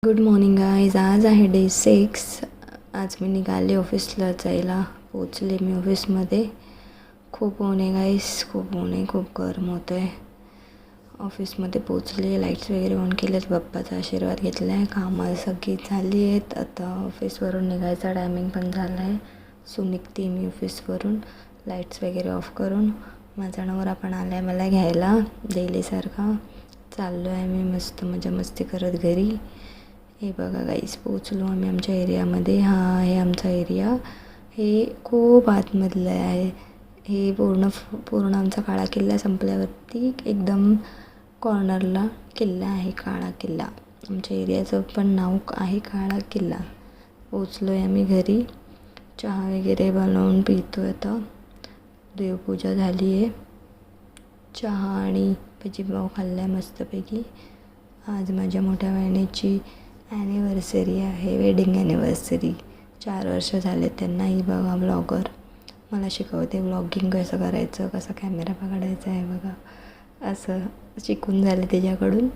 Good morning guys. आज आहे day 6. आज मी निघाले ऑफिसला जायला. पोचले मी ऑफिसमध्ये. खूप ऊन आहे गाईस, खूप ऊन आहे, खूप गरम होतं आहे. ऑफिसमध्ये पोचले, लाईट्स वगैरे ऑन केलेत, बाप्पाचा आशीर्वाद घेतला आहे, कामं सगळी झाली आहेत. आता ऑफिसवरून निघायचा टायमिंग पण झाला आहे. सो निघते मी ऑफिसवरून लाईट्स वगैरे ऑफ करून. माझा नवरा पण आला आहे मला घ्यायला डेलीसारखा. चाललो आहे मी मस्त मजा मस्ती करत घरी. हे बघा गाईस, पोचलो आम्ही आमच्या एरियामध्ये. हा आहे आमचा एरिया. हे खूप आतमधलं आहे. हे पूर्ण आमचा काळा किल्ला संपल्यावरती एकदम कॉर्नरला किल्ला आहे, काळा किल्ला. आमच्या एरियाचं पण नाव आहे काळा किल्ला. पोचलो आहे आम्ही घरी. चहा वगैरे बनवून पितो आहे. आता देवपूजा झाली आहे. चहा आणि भजीपाव खाल्ला आहे मस्तपैकी. आज माझ्या मोठ्या बहिणीची ॲनिव्हर्सरी आहे, वेडिंग ॲनिव्हर्सरी. 4 वर्ष झाले त्यांना. ही बघा ब्लॉगर मला शिकवते व्लॉगिंग कसं करायचं, कसा कॅमेरा पकडायचा आहे बघा. असं शिकून झालं त्याच्याकडून.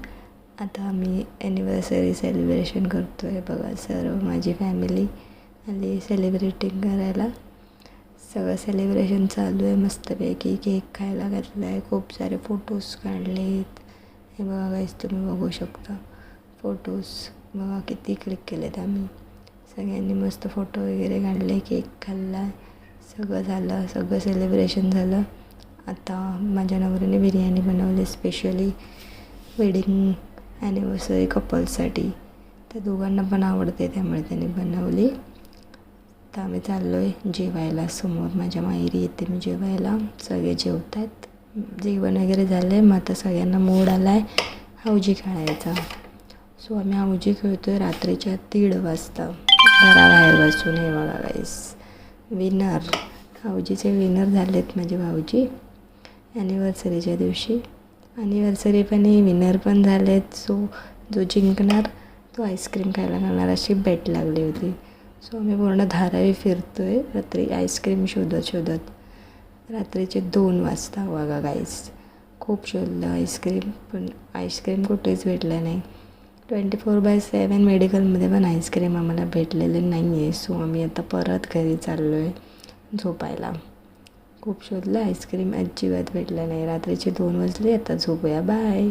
आता आम्ही ॲनिव्हर्सरी सेलिब्रेशन करतो आहे बघा. सर्व माझी फॅमिली आली सेलिब्रेटिंग करायला. सगळं सेलिब्रेशन चालू आहे मस्तपैकी. केक खायला घातला आहे, खूप सारे फोटोज काढलेत. हे बघा गाईस, तुम्ही बघू शकता फोटोज. बघा किती क्लिक केलेत आम्ही. सगळ्यांनी मस्त फोटो वगैरे काढले, केक खाल्ला, सगळं झालं, सगळं सेलिब्रेशन झालं. आता माझ्या नवऱ्याने बिर्याणी बनवली स्पेशली वेडिंग ॲनिव्हर्सरी कपल्ससाठी. त्या दोघांना पण आवडते त्यामुळे त्यांनी बनवली. आता आम्ही चाललो आहे जेवायला. समोर माझ्या माहेरी येते मी जेवायला. सगळे जेवत आहेत. जेवण वगैरे झालं आहे. मग आता सगळ्यांना मूड आला आहे हौजी खेळायचा. सो आम्ही हौजी खेळतो आहे रात्रीच्या 1:30 वाजता घराबाहेर बसून. हे बघा गाईस, विनर हौजीचे विनर झालेत माझे भाऊजी ॲनिव्हर्सरीच्या दिवशी. ॲनिव्हर्सरी पण विनर पण झालेत. सो जो जिंकणार तो आईस्क्रीम खायला घालणार अशी बेट लागली होती. सो आम्ही पूर्ण धारावी फिरतो आहे रात्री आईस्क्रीम शोधत. रात्रीचे 2 वाजता बघा गाईस. खूप शोधलं आईस्क्रीम, पण आईस्क्रीम कुठेच भेटलं नाही. 24/7 मेडिकलमध्ये पण आईस्क्रीम आम्हाला भेटलेले नाही आहे. सो आम्ही आता परत घरी चाललो आहे झोपायला. खूप शोधलं, आईस्क्रीम अजिबात भेटलं नाही. रात्रीचे 2 वाजले. आता झोपूया, बाय.